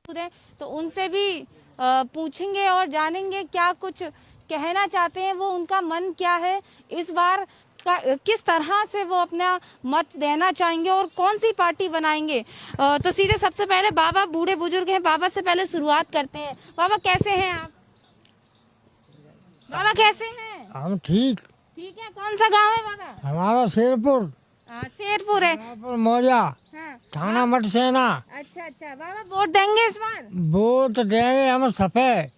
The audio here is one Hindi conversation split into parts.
हैं, तो उनसे भी पूछेंगे और जानेंगे क्या कुछ कहना चाहते हैं, वो उनका मन क्या है इस बार किस तरह से वो अपना मत देना चाहेंगे और कौन सी पार्टी बनाएंगे। तो सीधे सबसे पहले बाबा बूढ़े बुजुर्ग हैं, बाबा से पहले शुरुआत करते हैं। बाबा कैसे हैं आप? बाबा कैसे हैं? हम ठीक है। कौन सा गांव है बाबा? हमारा शेरपुर शेरपुर है। मौजा हाँ। थाना मटसेना। अच्छा बाबा वोट देंगे इस बार? वोट देंगे हम सफेद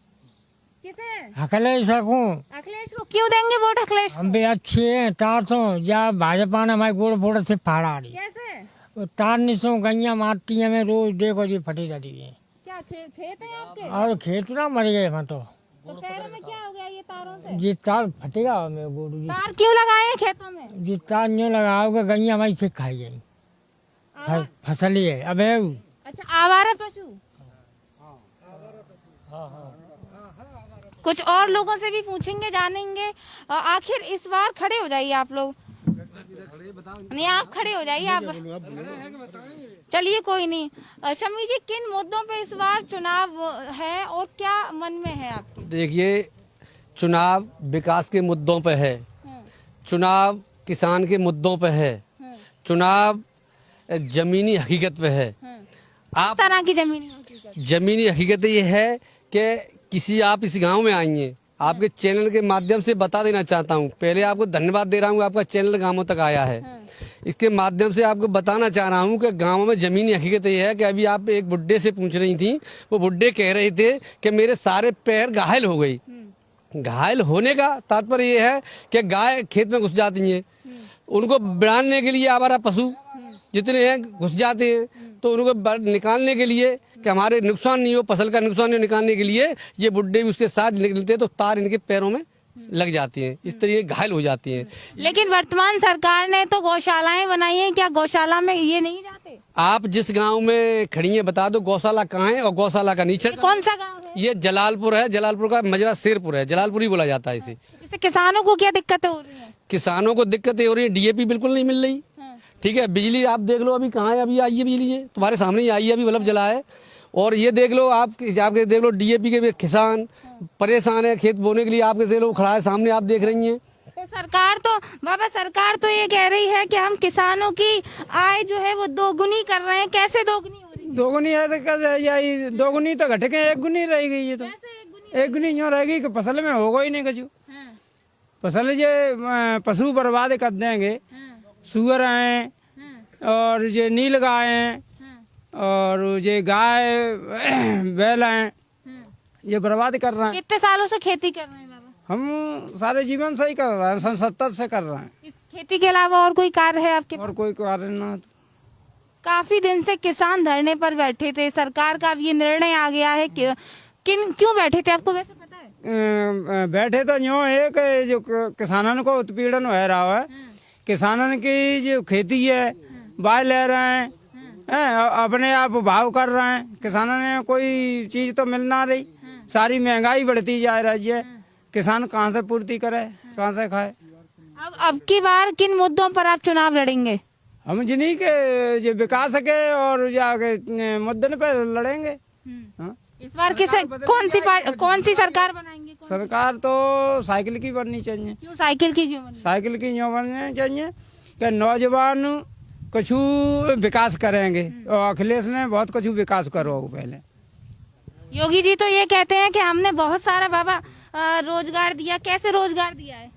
किसे? अखिलेश को। अखिलेश को क्यों देंगे वोट? अखिलेश हम भी अच्छे हैं तार या भाजपा ने हमारे गोड़ फोड़ से फाड़ा रही। कैसे? तार निशो गैया मारती है, हमें रोज देखो जी फटी रहती है। क्या खेत है आपके? और खेत ना मर गए हम तो पैरों में क्या हो गया ये तारों से? जी तार फटेगा हमें गोड़ जी। तार क्यों लगाए हैं खेतों में? जी तार न्यू लगाओगे गैया हमारी से खाई गई फसल है। अब अच्छा आवारा पशु। कुछ और लोगों से भी पूछेंगे, जानेंगे। आखिर इस बार खड़े हो जाइए आप लोग, नहीं आप खड़े हो जाइए आप। चलिए कोई नहीं। शमी जी, किन मुद्दों पे इस बार चुनाव है और क्या मन में है आपके? देखिए, चुनाव विकास के मुद्दों पे है, चुनाव किसान के मुद्दों पे है, चुनाव जमीनी हकीकत पे है। आप तरह की जमीनी हकीकत ये है कि किसी आप इस गांव में आई हैं, आपके चैनल के माध्यम से बता देना चाहता हूं, पहले आपको धन्यवाद दे रहा हूं, आपका चैनल गांवों तक आया है। इसके माध्यम से आपको बताना चाह रहा हूं कि गांव में जमीनी हकीकत ये है कि अभी आप एक बुड्ढे से पूछ रही थी, वो बुड्ढे कह रहे थे कि मेरे सारे पैर घायल हो गई। घायल होने का तात्पर्य ये है कि गाय खेत में घुस जाती है, उनको बढ़ाने के लिए आवारा पशु जितने हैं घुस जाते हैं, तो उनको निकालने के लिए कि हमारे नुकसान नहीं हो, फसल का नुकसान नहीं निकालने के लिए ये बुड्ढे भी उसके साथ निकलते हैं, तो तार इनके पैरों में लग जाती हैं, इस तरीके घायल हो जाती हैं। लेकिन वर्तमान सरकार ने तो गौशालाएं बनाई हैं, क्या गौशाला में ये नहीं जाते? आप जिस गांव में खड़ी हैं बता दो गौशाला कहाँ है और गौशाला का नीचे कौन सा गाँव है? ये जलालपुर है, जलालपुर का मजरा शेरपुर है, जलालपुर ही बोला जाता है इसे। इससे किसानों को क्या दिक्कतें हो रही है? किसानों को दिक्कतें हो रही है, डीएपी बिल्कुल नहीं मिल रही। ठीक है, बिजली आप देख लो अभी कहाँ है, अभी आई है बिजली, है तुम्हारे सामने ही आई है, अभी बल्ब जला है। और ये देख लो आपके देख लो डीएपी के भी किसान परेशान है, खेत बोने के लिए आपके देख लो खड़ा है सामने, आप देख रही हैं। तो सरकार तो ये कह रही है कि हम किसानों की आय जो है वो दोगुनी कर रहे हैं। कैसे दोगुनी हो रही है? दोगुनी ऐसे कर दोगुनी तो घट के एक गुनी रह गई है, तो एक गुनी यूँ रह गई कि फसल में होगा ही नहीं कछु। फसल ये पशु बर्बाद कर देंगे, सुअर हैं और ये नील गाय हैं और ये गाय बैल हैं, ये बर्बाद कर रहे हैं। कितने सालों से खेती कर रहे हैं बाबा? हम सारे जीवन से ही कर रहे हैं, सन 70 से कर रहे हैं। इस खेती के अलावा और कोई कार्य है आपके? और कोई कार्य ना। काफी दिन से किसान धरने पर बैठे थे, सरकार का अब ये निर्णय आ गया है कि क्यों बैठे थे आपको वैसे पता है? बैठे तो यूँ है कि जो किसानों को उत्पीड़न हो रहा है, किसानों की जो खेती है बाय ले रहे हैं, अपने आप भाव कर रहे हैं, किसानों ने कोई चीज तो मिल ना रही, सारी महंगाई बढ़ती जा रही है, किसान कहाँ से पूर्ति करे, कहाँ से खाए। अब की बार किन मुद्दों पर आप चुनाव लड़ेंगे? हम जिन्हीं के जो विकास के और जाके मुद्दे पे लड़ेंगे। इस बार कौन सी सरकार बनाएंगे? सरकार तो साइकिल की बननी चाहिए। क्यों साइकिल की? क्यों साइकिल की यूँ बननी चाहिए कि नौजवान कुछ विकास करेंगे, और अखिलेश ने बहुत कुछ विकास करो पहले। योगी जी तो ये कहते हैं कि हमने बहुत सारा बाबा रोजगार दिया। कैसे रोजगार दिया है?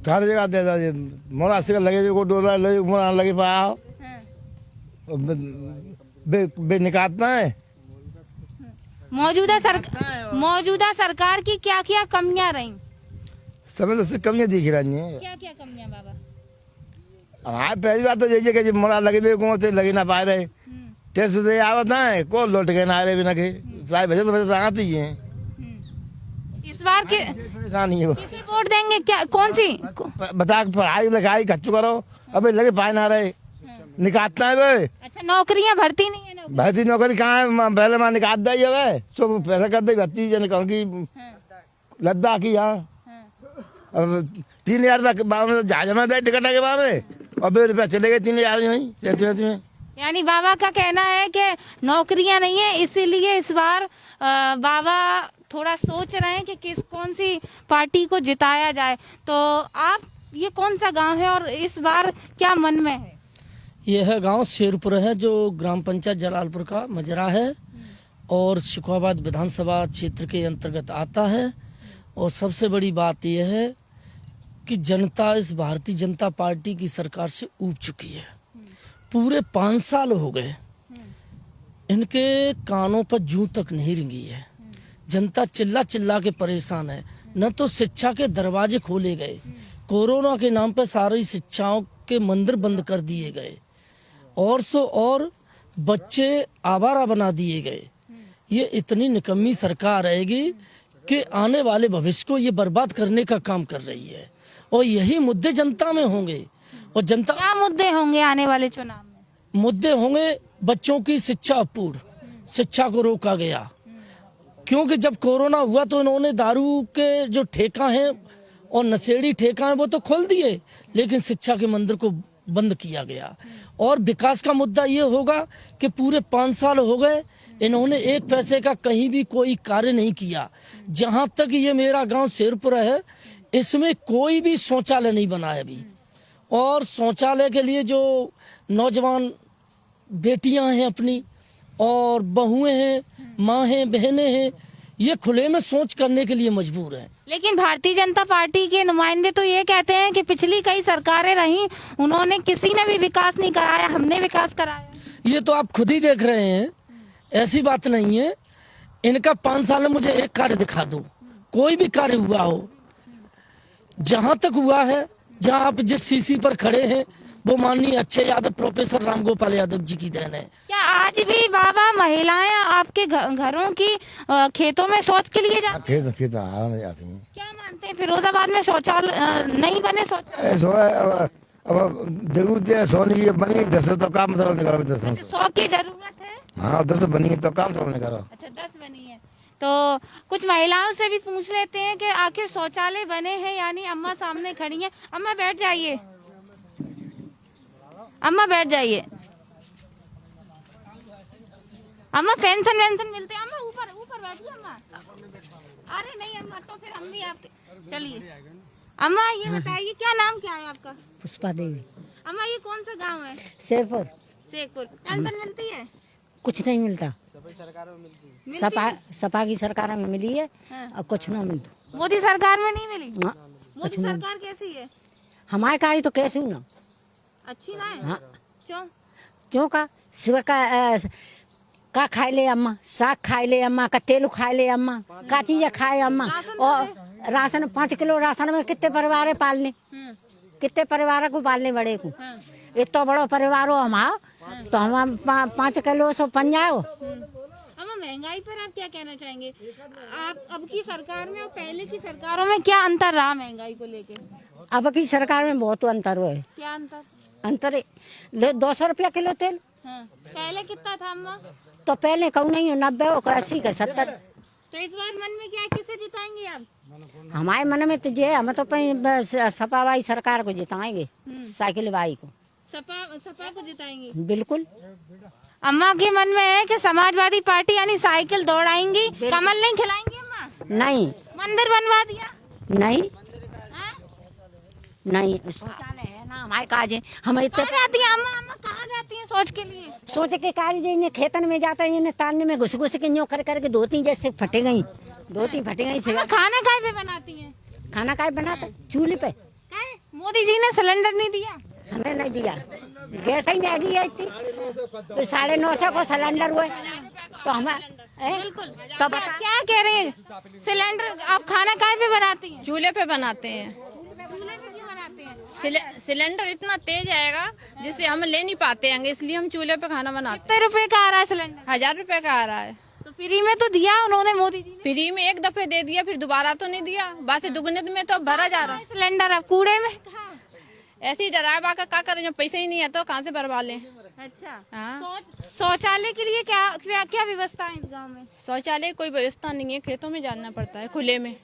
हर जगह दे दा मोरा से लगे को डोरा लगे मोरा लगे पाओ बे निकालता है। मौजूदा सरकार की क्या क्या कमियां रही? समझ से कमियां दिख रही हैं। क्या क्या कमियां बाबा? हमारे पहली बात तो यही है कि मोरा लगे बे को से लगे ना पाए रहे, टेस्ट से आवत है को लौट के ना रहे बिना के सारे बचत आती है। इस बार के परेशानी है, किसे वोट देंगे? क्या कौन सी बता पढ़ाई लिखाई खर्च करो, अबे लगे पाए ना रहे निकालता है वे। अच्छा नौकरियां भर्ती नहीं है? भर्ती नौकरी कहाँ है, पहले मां निकाल दी है सब पैसा कर दे भर्ती की लद्दाख की। हाँ अब 3000 रुपया जहाज में दे टिकट के बाद और 2 रुपया चले गए 3000 में। यानी बाबा का कहना है कि नौकरियां नहीं है, इसीलिए इस बार बाबा थोड़ा सोच रहे हैं कि कौन सी पार्टी को जिताया जाए। तो आप, ये कौन सा गांव है और इस बार क्या मन में है? यह गांव शेरपुर है, जो ग्राम पंचायत जलालपुर का मजरा है और शिकोहाबाद विधानसभा क्षेत्र के अंतर्गत आता है। और सबसे बड़ी बात यह है कि जनता इस भारतीय जनता पार्टी की सरकार से ऊब चुकी है। पूरे 5 साल हो गए, इनके कानों पर जूं तक नहीं रिंगी है। जनता चिल्ला चिल्ला के परेशान है। न तो शिक्षा के दरवाजे खोले गए, कोरोना के नाम पर सारी शिक्षाओं के मंदिर बंद कर दिए गए, और बच्चे आवारा बना दिए गए। ये इतनी निकम्मी सरकार रहेगी कि आने वाले भविष्य को ये बर्बाद करने का काम कर रही है। और यही मुद्दे जनता में होंगे। और जनता, क्या मुद्दे होंगे आने वाले चुनाव में? मुद्दे होंगे बच्चों की शिक्षा अपूर्ण, शिक्षा को रोका गया। क्योंकि जब कोरोना हुआ तो इन्होंने दारू के जो ठेका हैं और नशेड़ी ठेका हैं वो तो खोल दिए, लेकिन शिक्षा के मंदिर को बंद किया गया। और विकास का मुद्दा ये होगा कि पूरे 5 साल हो गए, इन्होंने 1 पैसे का कहीं भी कोई कार्य नहीं किया। जहां तक ये मेरा गांव शेरपुर है, इसमें कोई भी शौचालय नहीं बना है अभी। और शौचालय के लिए जो नौजवान बेटियां हैं अपनी, और बहुएं हैं, माँ हैं, बहनें हैं, ये खुले में सोच करने के लिए मजबूर हैं। लेकिन भारतीय जनता पार्टी के नुमाइंदे तो ये कहते हैं कि पिछली कई सरकारें रहीं, उन्होंने किसी ने भी विकास नहीं कराया, हमने विकास कराया। ये तो आप खुद ही देख रहे हैं, ऐसी बात नहीं है। इनका 5 साल में मुझे एक कार्य दिखा दो, कोई भी कार्य हुआ हो। जहां तक हुआ है, जहां आप जिस सीसी पर खड़े हैं, वो माननीय अच्छे यादव, प्रोफेसर रामगोपाल यादव जी की देन है। क्या आज भी बाबा महिलाएं आपके घरों की खेतों में शौच के लिए जाती हैं? खेत आराम जाती हैं। क्या मानते हैं फिरोजाबाद में शौचालय नहीं बने? शौचालय अब जरूरत है, सोने की बनी 10 तो काम मतलब नहीं करो। 10 100 की जरूरत है। हाँ 10 बनी तो काम तो नहीं करो। अच्छा 10 बनी है तो कुछ महिलाओं से भी पूछ लेते हैं कि आखिर शौचालय बने हैं। यानी अम्मा सामने खड़ी हैं। अम्मा बैठ जाइए, अम्मा बैठ जाइए। अम्मा पेंशन वेंशन मिलते हैं? अम्मा ऊपर ऊपर बैठिए अम्मा। अरे नहीं अम्मा, तो फिर हम भी आपके, चलिए। अम्मा ये बताइए, क्या नाम क्या है आपका? पुष्पा देवी। अम्मा ये कौन सा गांव है? शेरपुर। शेखपुर। पेंशन मिलती है? कुछ नहीं मिलता। सपा की सरकार में मिली है। हाँ। और कुछ नहीं मिलता। मोदी सरकार में नहीं मिली? हाँ, मोदी सरकार कैसी है? हमारे का ही तो कैसे हूँ ना। अच्छी ना है? हाँ। क्यों का सुबह का खाए ले अम्मा, साग खाए ले अम्मा, का तेल खाए ले अम्मा, का चीजें खाए अम्मा। और राशन 5 किलो राशन में कितने परिवार है पालने, कितने परिवार को पालने बड़े को। इतना बड़ा परिवार हो हमारा, तो हम 5 किलो सो बन जाओ। अम्मा महंगाई पर आप क्या कहना चाहेंगे? आप अब की सरकार में और पहले की सरकारों में क्या अंतर रहा महंगाई को लेके? अब की सरकार में बहुत अंतर हुआ है। क्या अंतर? अंतर 200 रुपया किलो तेल। हाँ। पहले कितना था अम्मा? तो पहले कहूँ नहीं है 90 और 80 का 70। तो इस बार मन में क्या है, किसे जिताएंगे आप? हमारे मन में तो ये हम तो सपा बाई सरकार को जिताएंगे, साइकिल बाई को। सपा को जिताएंगे? बिल्कुल। अम्मा के मन में है कि समाजवादी पार्टी यानी साइकिल दौड़ाएंगी, कमल नहीं खिलाएंगी अम्मा? नहीं। मंदिर बनवा दिया? नहीं। हाँ? नहीं, शौचालय है ना हमारे काज है। हम इतने कहाँ जाती हैं अम्मा? अम्मा कहाँ जाती हैं सोच के लिए? सोच के काज इन्हें खेतन में जाता है, इन्हें तालने में घुस घुस के न्यों कर करके 2-3 जैसे फटे गई, 2-3 फटे गई। अम्मा खाना काय पे बनाती हैं? खाना काय बनाता चूल्हे पे। मोदी जी ने सिलेंडर नहीं दिया? हमें नहीं दिया, गैस ही महंगी है इतनी। तो 950 को सिलेंडर हुए तो हमें बिल्कुल। तो क्या कह रहे हैं? सिलेंडर आप खाना काय पे बनाती हैं? चूल्हे पे बनाते हैं। चूल्हे पे क्यों बनाते हैं? सिलेंडर इतना तेज आएगा जिससे हम ले नहीं पाते हैं, इसलिए हम चूल्हे पे खाना बनाते कितने रुपए का आ रहा है सिलेंडर? 1000 रुपए का आ रहा है। तो फ्री में तो दिया उन्होंने, मोदी जी ने। फ्री में एक दफे दे दिया, फिर दोबारा तो नहीं दिया। बाकी दुगने में तो भरा जा रहा है सिलेंडर। अब कूड़े में कहाँ? ऐसे ही डरावा का क्या करें, जब पैसे ही नहीं है तो कहाँ से भरवा लें। अच्छा। हाँ। शौचालय के लिए क्या व्यवस्था है इस गांव में? शौचालय कोई व्यवस्था नहीं है, खेतों में जाना पड़ता है खुले में।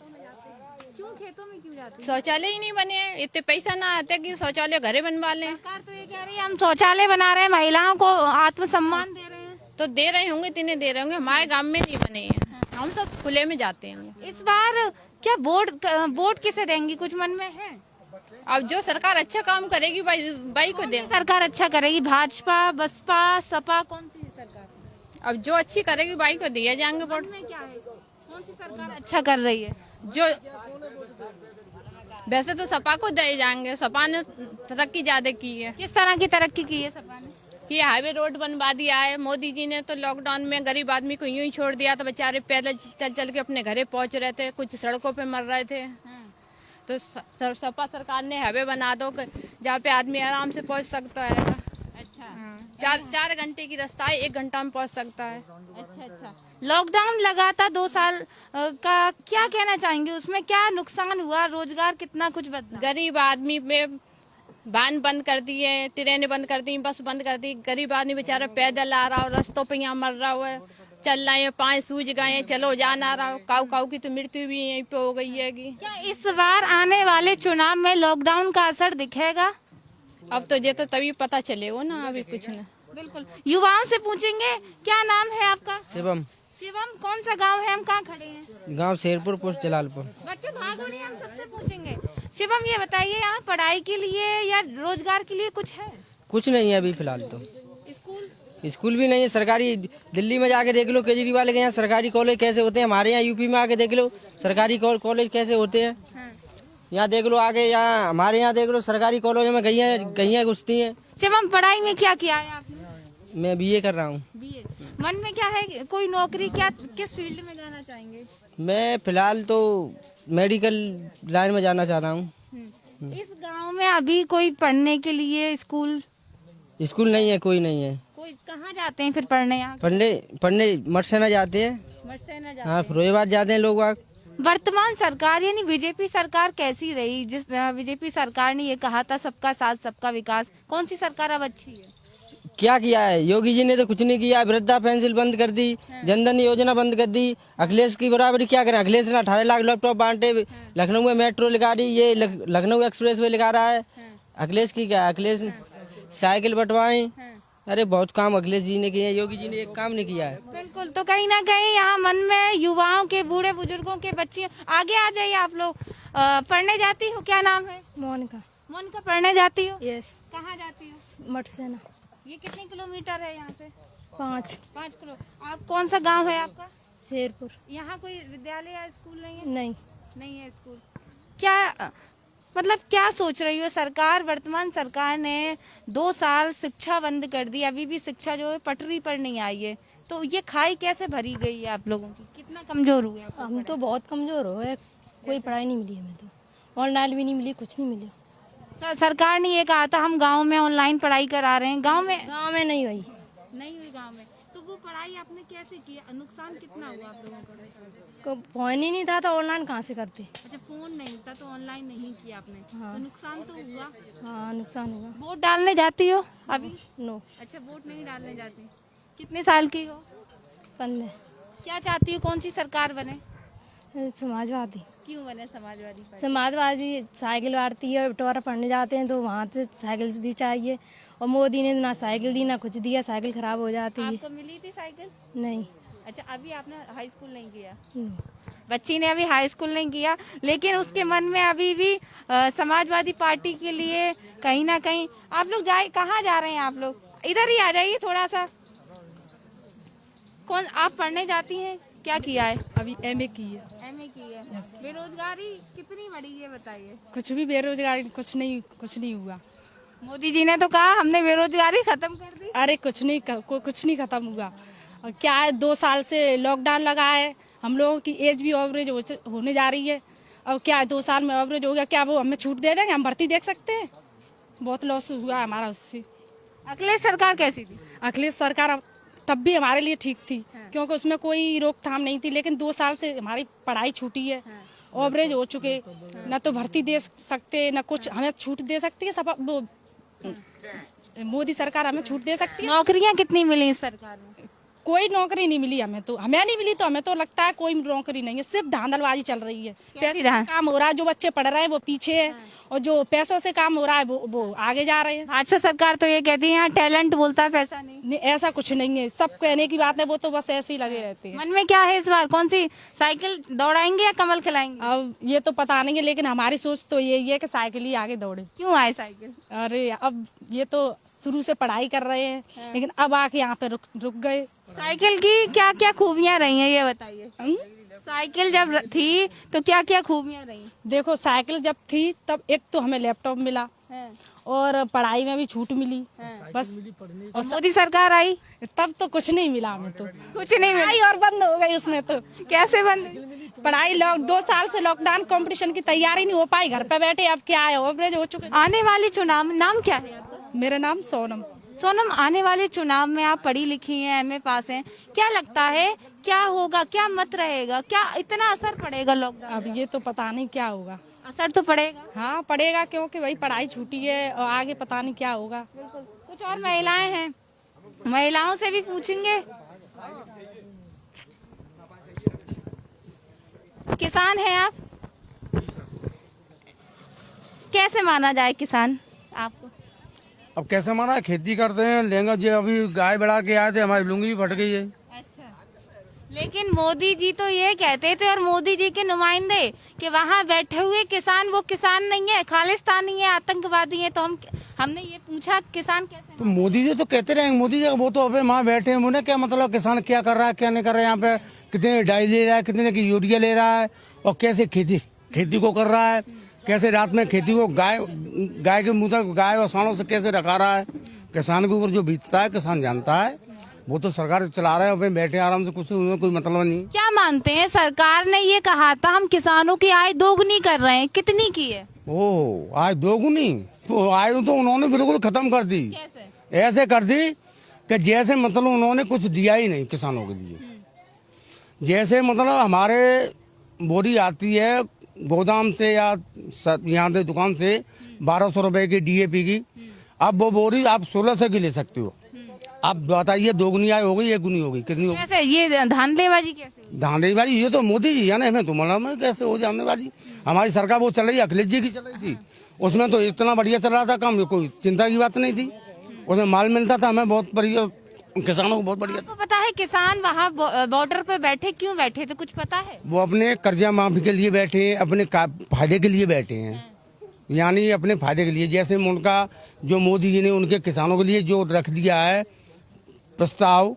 क्यों खेतों में क्यों जाते हैं? शौचालय ही नहीं बने हैं, इतने पैसा ना आते कि शौचालय घरे बनवा लें। सरकार तो ये कह रही है हम शौचालय बना रहे हैं, महिलाओं को आत्मसम्मान दे रहे हैं। तो दे रहे होंगे, तिन्हें दे रहे होंगे, हमारे गांव में नहीं बने हैं, हम सब खुले में जाते हैं। इस बार क्या वोट किसे देंगी, कुछ मन में है? अब जो सरकार अच्छा काम करेगी बाई को देंगे। सरकार अच्छा करेगी, भाजपा, बसपा, सपा, कौन सी सरकार? अब जो अच्छी करेगी बाई को दिया जाएंगे वोट। में क्या है, कौन सी सरकार अच्छा कर रही है? जो वैसे तो सपा को दिए जाएंगे, सपा ने तरक्की ज्यादा की है। किस तरह की तरक्की की है सपा ने? कि हाईवे रोड बनवा दिया है। मोदी जी ने तो लॉकडाउन में गरीब आदमी को यूं ही छोड़ दिया, तो बेचारे पैदल चल चल के अपने घरे पहुंच रहे थे, कुछ सड़कों पे मर रहे थे। तो सपा सरकार ने हाईवे बना दो जहाँ पे आदमी आराम से पहुंच सकता है। अच्छा, 4 घंटे की रास्ता है, 1 घंटा में पहुंच सकता है। अच्छा। लॉकडाउन लगा था 2 साल का, क्या कहना चाहेंगे, उसमें क्या नुकसान हुआ, रोजगार कितना कुछ बदला? गरीब आदमी पे वाहन बंद कर दिए, ट्रेनें बंद कर दी, बस बंद कर दी। गरीब आदमी बेचारा पैदल आ रहा हो, रास्तों पे यहाँ मर रहा है, चल रहे हैं, पाँव सूज गए हैं, चलो जा ना रहा हो। काऊ काऊ की तो मृत्यु भी यहीं पे हो गई है। क्या इस बार आने वाले चुनाव में लॉकडाउन का असर दिखेगा? अब तो ये तो तभी पता चलेगा ना, अभी कुछ ना। बिल्कुल, युवाओं से पूछेंगे। क्या नाम है आपका? शिवम। शिवम, कौन सा गांव है, हम कहाँ खड़े हैं? गांव शेरपुर, पोस्ट जलालपुर। बच्चों भागो नहीं, हम सबसे पूछेंगे। शिवम, ये बताइए, यहाँ पढ़ाई के लिए या रोजगार के लिए कुछ है? कुछ नहीं है अभी फिलहाल तो। स्कूल भी नहीं है सरकारी। दिल्ली में जाके देख लो, केजरीवाल के यहाँ सरकारी कॉलेज कैसे होते हैं, हमारे यहाँ यूपी में आके देख लो सरकारी कॉलेज कैसे होते हैं। यहाँ देख लो आगे, यहाँ हमारे यहाँ देख लो सरकारी कॉलेज में गैया घुसती हैं। शिवम, पढ़ाई में क्या किया है आपने? मैं बीए कर रहा हूँ। बीए। मन में क्या है, कोई नौकरी, क्या किस फील्ड में जाना चाहेंगे? मैं फिलहाल तो मेडिकल लाइन में जाना चाह रहा हूँ। इस गांव में अभी कोई पढ़ने के लिए स्कूल स्कूल नहीं है, कोई नहीं है। कोई कहाँ जाते हैं फिर पढ़ने? यहाँ पढ़ने मटसेना जाते हैं। मटसेना जाते हाँ, फिरोजाबाद जाते हैं लोग। वर्तमान सरकार यानी बीजेपी सरकार कैसी रही? जिस बीजेपी सरकार ने ये कहा था सबका साथ सबका विकास, कौन सी सरकार अब अच्छी है? क्या किया है योगी जी ने? तो कुछ नहीं किया। वृद्धा पेंशन बंद कर दी, जनधन योजना बंद कर दी। अखिलेश की बराबरी क्या करें? अखिलेश ने 18 लाख लैपटॉप बांटे, लखनऊ में मेट्रो लगा दी, ये लखनऊ एक्सप्रेस वे लगा रहा है। अखिलेश की क्या? अखिलेश साइकिल बंटवाई। अरे बहुत काम अखिलेश जी ने किए हैं, योगी जी ने एक काम नहीं किया है। बिल्कुल, तो कहीं ना कहीं यहाँ मन में युवाओं के, बूढ़े बुजुर्गों के, बच्चियों, आगे आ जाइए आप लोग। पढ़ने जाती हो? क्या नाम है? मोनिका। मोनिका, पढ़ने जाती हो? यस। कहाँ जाती हो? मटसेना। ये कितने किलोमीटर है यहाँ से? 5 किलो। आप कौन सा गांव है आपका? शेरपुर। यहाँ कोई विद्यालय या स्कूल नहीं है? नहीं है स्कूल। क्या मतलब क्या सोच रही हो सरकार? वर्तमान सरकार ने 2 साल शिक्षा बंद कर दी, अभी भी शिक्षा जो है पटरी पर नहीं आई है, तो ये खाई कैसे भरी गई है आप लोगों की? कितना कमजोर हुए आप? हम तो बहुत कमजोर हो गए, कोई पढ़ाई नहीं मिली हमें, तो ऑनलाइन भी नहीं मिली, कुछ नहीं मिली। सरकार ने ये कहा था हम गांव में ऑनलाइन पढ़ाई करा रहे हैं, गांव में नहीं हुई। गांव में तो वो पढ़ाई आपने कैसे की? नुकसान कितना हुआ आप लोगों को? फोन ही नहीं था तो ऑनलाइन कहाँ से करते? अच्छा, फोन नहीं था तो ऑनलाइन नहीं किया आपने। हाँ। तो नुकसान तो हुआ। हाँ, नुकसान हुआ। वोट डालने जाती हो अभी? नो। अच्छा, वोट नहीं डालने जाती। कितने साल की हो? 15। क्या चाहती हो, कौन सी सरकार बने? समाजवादी। क्यों बने समाजवादी पार्टी? समाजवादी साइकिल बांटती है, बटवारा पढ़ने जाते हैं तो वहाँ से साइकिल भी चाहिए, और मोदी ने ना साइकिल दी ना कुछ दिया, साइकिल खराब हो जाती है। आपको मिली थी साइकिल? नहीं। अच्छा, अभी आपने हाई स्कूल नहीं किया? नो। बच्ची ने अभी हाई स्कूल नहीं किया, लेकिन उसके मन में अभी भी समाजवादी पार्टी के लिए कहीं ना कहीं। आप लोग कहाँ जा रहे हैं? आप लोग इधर ही आ जाइए थोड़ा सा। कौन आप पढ़ने जाती हैं? क्या किया है? अभी एमए की है। एमए की है। बेरोजगारी कितनी बढ़ी है बताइए? कुछ भी बेरोजगारी कुछ नहीं हुआ। मोदी जी ने तो कहा हमने बेरोजगारी खत्म कर दी। अरे कुछ नहीं खत्म हुआ। और क्या है, 2 साल से लॉकडाउन लगा है, हम लोगों की एज भी एवरेज होने जा रही है। अब क्या 2 साल में एवरेज हो गया, क्या वो हमें छूट दे देंगे? हम भर्ती देख सकते हैं? बहुत लॉस हुआ हमारा उससे। अखिलेश सरकार कैसी थी? अखिलेश सरकार तब भी हमारे लिए ठीक थी, क्योंकि उसमें कोई रोकथाम नहीं थी। लेकिन 2 साल से हमारी पढ़ाई छूटी है, एवरेज हो चुके, न तो भर्ती दे सकते न कुछ हमें छूट दे सकती है। मोदी सरकार हमें छूट दे सकती है। नौकरियां कितनी मिली इस सरकार में? कोई नौकरी नहीं मिली हमें तो, हमें नहीं मिली तो हमें तो लगता है कोई नौकरी नहीं है, सिर्फ धांधलबाजी चल रही है। पैसे काम हो रहा है, जो बच्चे पढ़ रहे हैं वो पीछे है, और जो पैसों से काम हो रहा है वो आगे जा रहे हैं। भाजपा सरकार तो ये कहती है यहाँ टैलेंट बोलता है, पैसा नहीं। ऐसा कुछ नहीं है, सब कहने की बात है, वो तो बस ऐसे ही लगे रहते हैं। मन में क्या है इस बार, कौन सी साइकिल दौड़ाएंगे या कमल खिलाएंगे? अब ये तो पता नहीं है, लेकिन हमारी सोच तो यही है कि साइकिल ही आगे दौड़े। क्यों आए साइकिल? अरे अब ये तो शुरू से पढ़ाई कर रहे हैं, लेकिन अब आके यहाँ पे रुक गए। साइकिल की क्या क्या खूबियाँ रही हैं ये बताइए। साइकिल जब थी तो क्या क्या खूबियाँ रही? देखो साइकिल जब थी तब एक तो हमें लैपटॉप मिला और पढ़ाई में भी छूट मिली, बस। और मोदी सरकार आई तब तो कुछ नहीं मिला हमें, तो कुछ नहीं मिला। पढ़ाई और बंद हो गई उसमें तो। कैसे बंद? पढ़ाई 2 साल से लॉकडाउन कंपटीशन की तैयारी नहीं हो पाई, घर पे बैठे। अब क्या है, ओवरेज हो चुके। आने वाले चुनाव, नाम क्या है आपका? मेरा नाम सोनम। सोनम, आने वाले चुनाव में आप पढ़ी लिखी हैं, MA पास हैं, क्या लगता है क्या होगा, क्या मत रहेगा, क्या इतना असर पड़ेगा लॉकडाउन? अब ये तो पता नहीं क्या होगा। असर तो पड़ेगा। हाँ पड़ेगा, क्योंकि भाई पढ़ाई छूटी है और आगे पता नहीं क्या होगा। कुछ और महिलाएं हैं, महिलाओं से भी पूछेंगे। किसान हैं आप, कैसे माना जाए किसान आपको? अब कैसे माना, खेती करते हैं, लेंगे जो अभी गाय बढ़ा के आए थे, हमारी लुंगी भी फट गई है। अच्छा, लेकिन मोदी जी तो ये कहते थे, और मोदी जी के नुमाइंदे, कि वहाँ बैठे हुए किसान वो किसान नहीं है, खालिस्तानी है, आतंकवादी है। तो हमने ये पूछा किसान कैसे? तो मोदी जी तो कहते रहेंगे, मोदी जी वो तो अभी वहाँ बैठे हैं, उन्हें क्या मतलब किसान क्या कर रहा है क्या नहीं कर रहा है, यहाँ पे कितने डाई ले रहा है, कितने की यूरिया ले रहा है, और कैसे खेती को कर रहा है, कैसे रात में खेती को गाय के मुंह तक गाय और सांडों से कैसे रखा रहा है। किसान के ऊपर जो बीतता है किसान जानता है, वो तो सरकार चला रहे हैं, बैठे आराम से, कुछ उन्हें कोई मतलब नहीं। क्या मानते हैं, सरकार ने ये कहा था हम किसानों की आय दोगुनी कर रहे हैं, कितनी की है? ओह, आय दोगुनी? तो आय तो उन्होंने बिल्कुल खत्म कर दी। ऐसे कर दी कि जैसे मतलब उन्होंने कुछ दिया ही नहीं किसानों के लिए। जैसे मतलब हमारे बोरी आती है गोदाम से या यहाँ से दुकान से 1200 रुपए की DAP की, अब वो बोरी आप 1600 की ले सकते हो। आप बताइए दोगुनी आय हो गई, एक गुनी हो गई, कितनी हो गई? कैसे ये धांधलेबाजी कैसे? धांधलेबाजी ये तो मोदी जी है ना, हमें तो मालूम है कैसे हो धांधलेबाजी। हमारी सरकार वो चल रही है, अखिलेश जी की चल रही थी, उसमें तो इतना बढ़िया चल रहा था काम, कोई चिंता की बात नहीं थी, उसमें माल मिलता था हमें बहुत बढ़िया, किसानों को बहुत बढ़िया। आपको पता है किसान वहाँ बॉर्डर पे बैठे क्यों बैठे थे, कुछ पता है? वो अपने कर्जा माफी के लिए बैठे हैं, अपने फायदे के लिए बैठे हैं, यानी अपने फायदे के लिए। जैसे उनका जो मोदी जी ने उनके किसानों के लिए जो रख दिया है प्रस्ताव,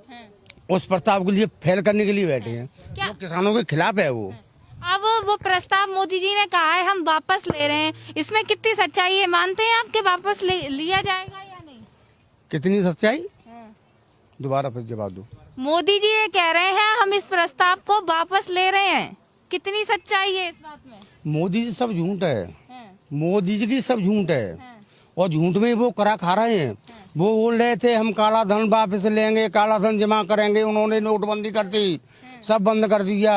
उस प्रस्ताव के लिए फेल करने के लिए बैठे हैं। वो किसानों के खिलाफ है वो। अब वो प्रस्ताव मोदी जी ने कहा है हम वापस ले रहे हैं, इसमें कितनी सच्चाई है? मानते हैं आपके वापस लिया जाएगा या नहीं? कितनी सच्चाई? दोबारा फिर जवाब दो। मोदी जी ये कह रहे हैं हम इस प्रस्ताव को वापस ले रहे हैं, कितनी सच्चाई है इस बात में? मोदी जी सब झूठ है, मोदी जी की सब झूठ है, और झूठ में वो करा खा रहे हैं। वो बोल रहे थे हम काला धन वापस लेंगे, काला धन जमा करेंगे, उन्होंने नोटबंदी कर दी, सब बंद कर दिया,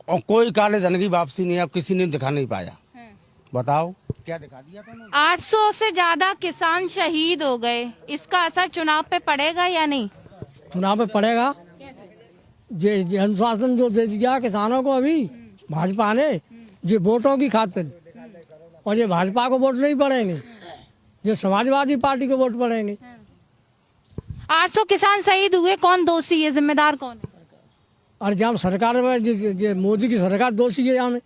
और कोई काले धन की वापसी नहीं, अब किसी ने दिखा नहीं पाया। बताओ क्या दिखा दिया था? 800 से ज्यादा किसान शहीद हो गए, इसका असर चुनाव पे पड़ेगा या नहीं? चुनाव पे पड़ेगा। ये अनुशासन जो दे दिया किसानों को अभी भाजपा ने, ये वोटों की खातिर, और ये भाजपा को वोट नहीं पड़ेंगे, ये समाजवादी पार्टी को वोट पड़ेंगे। 800 किसान शहीद हुए, कौन दोषी है, जिम्मेदार कौन है? और जहाँ सरकार में ये मोदी की सरकार दोषी है। यहाँ में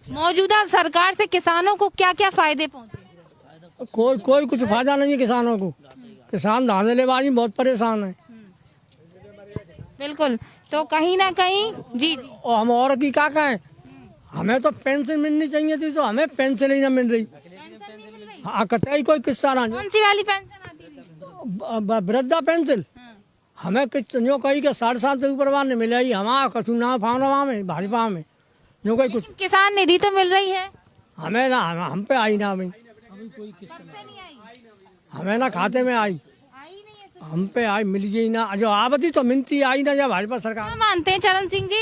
मौजूदा सरकार से किसानों को क्या क्या फायदे पहुँचे? कोई कुछ फायदा नहीं है किसानों को। किसान धांधलेबाजी बहुत परेशान है। बिल्कुल, तो कहीं ना कहीं जी। और हम और की क्या कहें, हमें तो पेंशन मिलनी चाहिए थी, तो हमें पेंशन ही ना मिल रही। हाँ, कतई कोई किस्सा ना। कौन सी वाली पेंशन आती है? वृद्धा पेंशन। हमें जो कही के 7.5 से ऊपर नहीं मिलेगी, हमारा कछु ना फावना में भाजपा में जो कोई कुछ। किसान निधि तो मिल रही है हमें ना, हम पे आई ना अभी, हमें ना खाते में आई, हम पे आई मिल गई ना, जो आवती तो मिलती आई ना जब भाजपा सरकार। क्या मानते हैं चरण सिंह जी,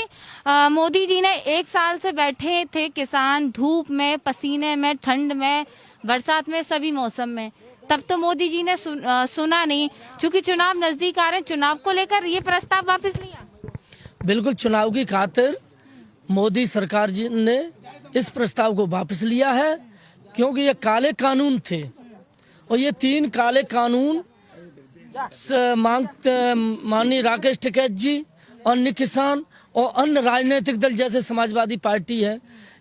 मोदी जी ने 1 साल से बैठे थे किसान, धूप में, पसीने में, ठंड में, बरसात में, सभी मौसम में, तब तो मोदी जी ने सुना नहीं। चूंकि चुनाव नजदीक आ रहे हैं, चुनाव को लेकर ये प्रस्ताव वापस लिया। बिल्कुल, चुनाव की खातिर मोदी सरकार जी ने इस प्रस्ताव को वापस लिया है, क्योंकि ये काले कानून थे और ये 3 काले कानून माननीय राकेश टिकैत जी, अन्य किसान और अन्य राजनीतिक दल जैसे समाजवादी पार्टी है,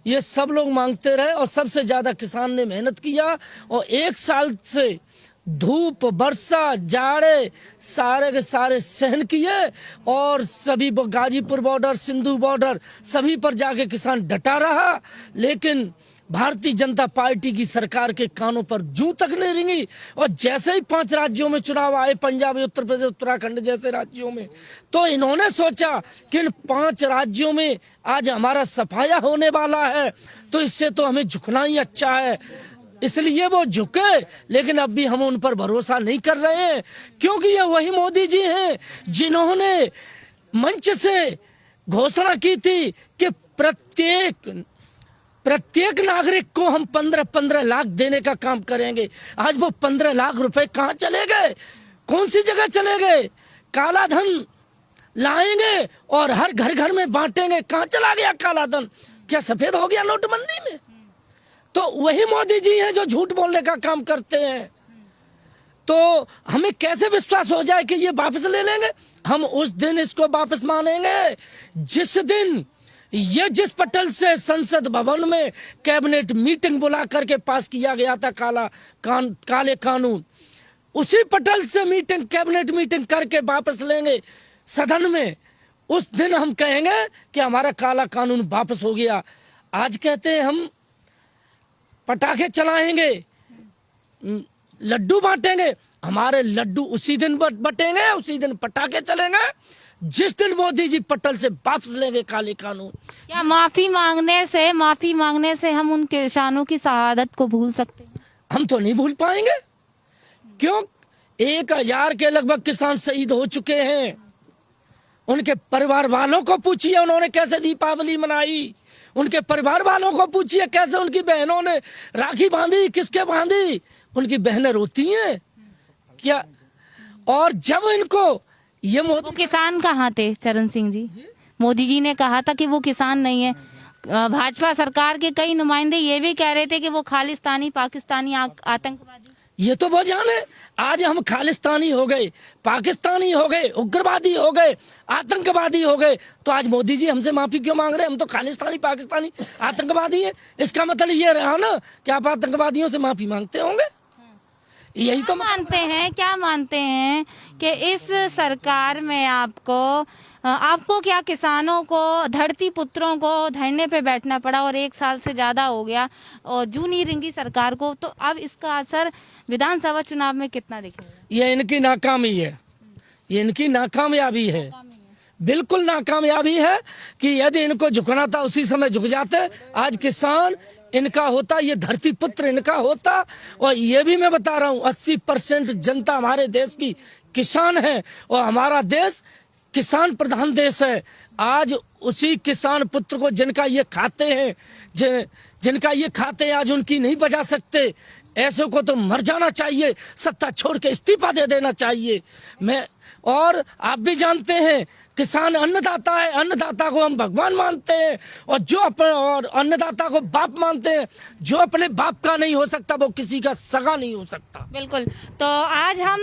ये सब लोग मांगते रहे और सबसे ज्यादा किसान ने मेहनत किया और 1 साल से धूप वर्षा जाड़े सारे के सारे सहन किए और सभी गाजीपुर बॉर्डर, सिंधु बॉर्डर सभी पर जाके किसान डटा रहा। लेकिन भारतीय जनता पार्टी की सरकार के कानों पर जूं तक नहीं रेंगी और जैसे ही 5 राज्यों में चुनाव आए, पंजाब, उत्तर प्रदेश, उत्तराखंड जैसे राज्यों में, तो इन्होंने सोचा कि इन 5 राज्यों में आज हमारा सफाया होने वाला है, तो इससे तो हमें झुकना ही अच्छा है, इसलिए वो झुके। लेकिन अब भी हम उन पर भरोसा नहीं कर रहे हैं, क्योंकि ये वही मोदी जी हैं जिन्होंने मंच से घोषणा की थी कि प्रत्येक नागरिक को हम 15-15 लाख देने का काम करेंगे। आज वो 15 लाख रुपए कहाँ चले गए, कौन सी जगह चले गए? काला धन लाएंगे और हर घर घर में बांटेंगे, कहाँ चला गया काला धन? क्या सफेद हो गया नोटबंदी में? तो वही मोदी जी हैं जो झूठ बोलने का काम करते हैं। तो हमें कैसे विश्वास हो जाए कि ये वापस ले लेंगे? हम उस दिन इसको वापस मानेंगे जिस दिन ये जिस पटल से संसद भवन में कैबिनेट मीटिंग बुला करके पास किया गया था काले कानून, उसी पटल से कैबिनेट मीटिंग करके वापस लेंगे सदन में। उस दिन हम कहेंगे कि हमारा काला कानून वापस हो गया। आज कहते हैं हम पटाखे चलाएंगे, लड्डू बांटेंगे, हमारे लड्डू उसी दिन बटेंगे, उसी दिन पटाखे चलेंगे जिस दिन मोदी जी पटल से वापस लेंगे काले कानून। क्या माफी मांगने से हम उन किसानों की शहादत को भूल सकते हैं? हम तो नहीं भूल पाएंगे, क्यों? 1000 के लगभग किसान शहीद हो चुके हैं। उनके परिवार वालों को पूछिए उन्होंने कैसे दीपावली मनाई, उनके परिवार वालों को पूछिए कैसे उनकी बहनों ने राखी बांधी, किसके बांधी? उनकी बहनें रोती हैं क्या? और जब इनको ये वो किसान कहाँ थे चरण सिंह जी? मोदी जी ने कहा था कि वो किसान नहीं है। भाजपा सरकार के कई नुमाइंदे ये भी कह रहे थे कि वो खालिस्तानी पाकिस्तानी आतंकवादी। ये तो वो जाने, आज हम खालिस्तानी हो गए, पाकिस्तानी हो गए, उग्रवादी हो गए, आतंकवादी हो गए, तो आज मोदी जी हमसे माफी क्यों मांग रहे हैं? हम तो खालिस्तानी पाकिस्तानी आतंकवादी है। इसका मतलब ये रहा ना कि आप आतंकवादियों से माफी मांगते होंगे। यही तो क्या मानते हैं कि इस सरकार में आपको क्या किसानों को, धरती पुत्रों को धरने पे बैठना पड़ा और 1 साल से ज्यादा हो गया और जूं नहीं रिंगी सरकार को, तो अब इसका असर विधानसभा चुनाव में कितना दिखेगा? ये इनकी नाकामी है, ये इनकी नाकामयाबी है, बिल्कुल नाकामयाबी है कि यदि इनको झुकना था उसी समय झुक जाते। आज किसान इनका होता, ये धरती पुत्र इनका होता। और ये भी मैं बता रहा हूँ 80% जनता हमारे देश की किसान है और हमारा देश किसान प्रधान देश है। आज उसी किसान पुत्र को जिनका ये खाते हैं, जिनका ये खाते हैं, आज उनकी नहीं बचा सकते। ऐसे को तो मर जाना चाहिए, सत्ता छोड़ के इस्तीफा दे देना चाहिए। और आप भी जानते हैं किसान अन्नदाता है, अन्नदाता को हम भगवान मानते हैं और अन्नदाता को बाप मानते हैं। जो अपने बाप का नहीं हो सकता वो किसी का सगा नहीं हो सकता। बिल्कुल। तो आज हम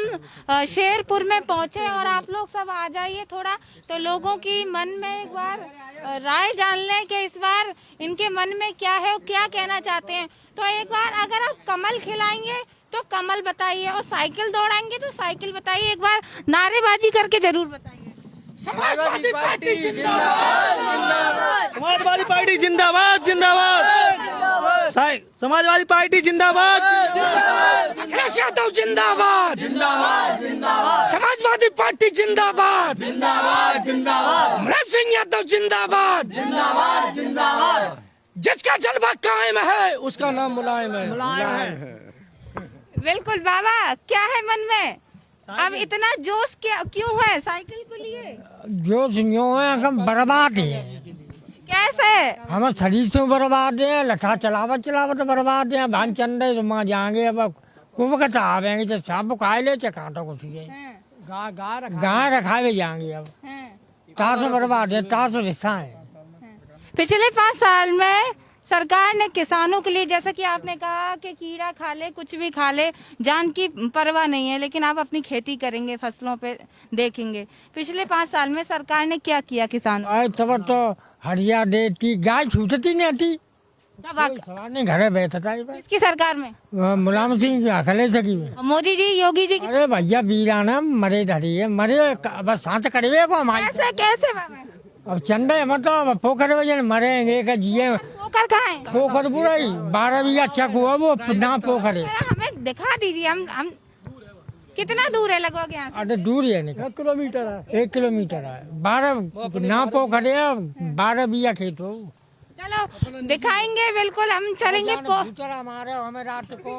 शेरपुर में पहुंचे और आप लोग सब आ जाइए थोड़ा, तो लोगों की मन में एक बार राय जान लें कि इस बार इनके मन में क्या है, क्या कहना चाहते हैं। तो एक बार अगर आप कमल खिलाएंगे तो कमल बताइए और साइकिल दौड़ाएंगे तो साइकिल बताइए। एक बार नारेबाजी करके जरूर बताइए। समाजवादी पार्टी जिंदाबाद, समाजवादी पार्टी जिंदाबाद, जिंदाबाद, समाजवादी पार्टी जिंदाबाद, अखिलेश यादव जिंदाबाद, समाजवादी पार्टी जिंदाबाद, मुलायम सिंह यादव जिंदाबाद, जिसका जलवा कायम है उसका नाम मुलायम है। बिल्कुल बाबा, क्या है मन में अब इतना जोश क्यों है साइकिल को लिए? जोश यूँ है, हम बर्बाद है। कैसे? हम शरीर से बर्बाद है, लठा चलावत बर्बाद है। भान चल रहे तो वहाँ जाएंगे, अब को वक्त आवेंगे जब सांप खाए ले चाहे कांटो को ठीक है गाय रखावे जाएंगे अब तासो बर्बाद है तासो रिश्ता है। पिछले 5 साल में सरकार ने किसानों के लिए, जैसा कि आपने कहा कि कीड़ा खा ले कुछ भी खा ले, जान की परवाह नहीं है, लेकिन आप अपनी खेती करेंगे, फसलों पे देखेंगे। पिछले 5 साल में सरकार ने क्या किया किसानों? तब तो हरिया देती गाय छूटती नहीं थी, ने घरे बैठा था। किसकी सरकार में? मुलायम सिंह अखिलेश की में। मोदी जी, योगी जी? अरे भैया वीराना मरे धरी है, मरे बस सांस कड़वे को हमारे कैसे अब चंदे मतलब पोखर में मरेंगे का जिये। पोखर कहाँ है? पोखर पूरा ही 12 बीघा चक हुआ वो ना पोखर है। हमें दिखा दीजिए, हम कितना दूर है लगभग यहाँ से? अरे दूर है नहीं, 1 किलोमीटर है, 1 किलोमीटर है। 12 ना पोखर है, 12 बीघा खेत हो। चलो दिखाएंगे, बिल्कुल हम चलेंगे। हमारे हमें रात को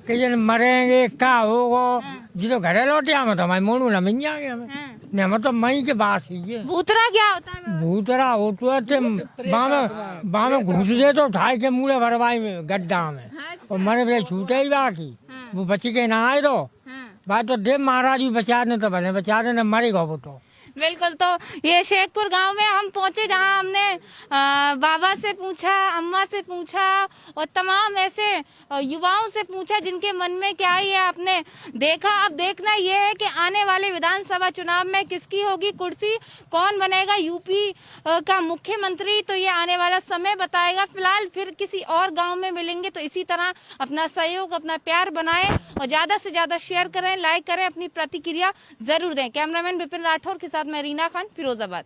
कई मरेंगे का होगा जिलो घरे लौटे हमें तो हमारे मोनू न मिल जाएंगे हमें नहीं, हमें तो मई के बात ही है। भूतरा क्या होता है? भूतरा होता है बामे घुस गए तो उठाए के मुड़े भरवाई में गड्ढा में और मरे बे छूटे ही बाकी वो बची के ना आए तो बात तो देव महाराज भी बचा दे तो भले बचा दे, मरेगा वो तो। बिल्कुल। तो ये शेखपुर गांव में हम पहुंचे जहां हमने बाबा से पूछा, अम्मा से पूछा और तमाम ऐसे युवाओं से पूछा जिनके मन में क्या ही है। आपने देखा, अब देखना ये है कि आने वाले विधानसभा चुनाव में किसकी होगी कुर्सी, कौन बनेगा यूपी का मुख्यमंत्री, तो ये आने वाला समय बताएगा। फिलहाल फिर किसी और गाँव में मिलेंगे, तो इसी तरह अपना सहयोग, अपना प्यार बनाएं और ज्यादा से ज्यादा शेयर करें, लाइक करें, अपनी प्रतिक्रिया जरूर दें। कैमरामैन विपिन राठौर के साथ मैं रीना खान, फिरोजाबाद।